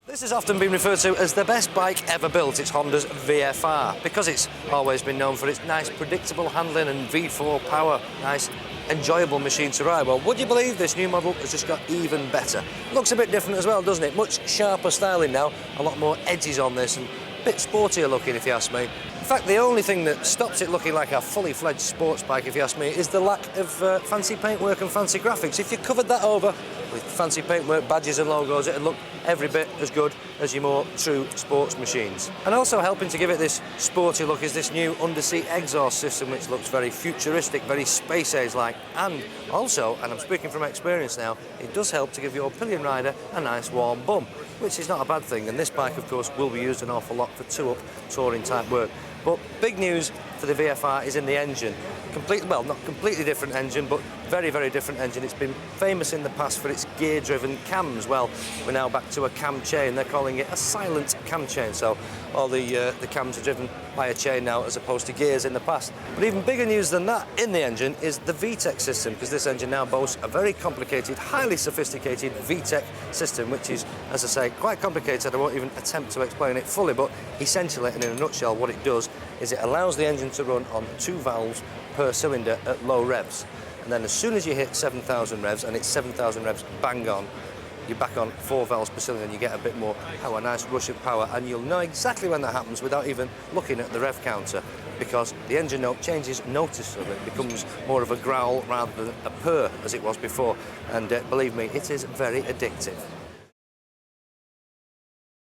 This has often been referred to as the best bike ever built. It's Honda's VFR, because it's always been known for its nice predictable handling and V4 power, nice enjoyable machine to ride. Well, would you believe this new model has just got even better? Looks a bit different as well, doesn't it? Much sharper styling now, a lot more edges on this and a bit sportier looking, if you ask me. In fact, the only thing that stops it looking like a fully fledged sports bike, if you ask me, is the lack of fancy paintwork and fancy graphics. If you covered that over with fancy paintwork, badges and logos, it'd look every bit as good as your more true sports machines. And also helping to give it this sporty look is this new underseat exhaust system, which looks very futuristic, very space age-like. And also, and I'm speaking from experience now, it does help to give your pillion rider a nice warm bum, which is not a bad thing. And this bike, of course, will be used an awful lot for two-up touring type work. But big news for the VFR is in the engine. Well, not completely different engine, but very, very different engine. It's been famous in the past for its gear-driven cams. Well, we're now back to a cam chain. They're calling it a silent cam chain. So all the cams are driven by a chain now as opposed to gears in the past. But even bigger news than that in the engine is the Vtec system, because this engine now boasts a very complicated, highly sophisticated Vtec system, which is, as I say, quite complicated. I won't even attempt to explain it fully, but essentially, and in a nutshell, what it does is it allows the engine to run on 2 valves per cylinder at low revs. And then as soon as you hit 7,000 revs, and it's 7,000 revs bang on, you're back on 4 valves per cylinder and you get a bit more power, a nice rush of power, and you'll know exactly when that happens without even looking at the rev counter, because the engine note changes noticeably. It becomes more of a growl rather than a purr as it was before, and believe me, it is very addictive.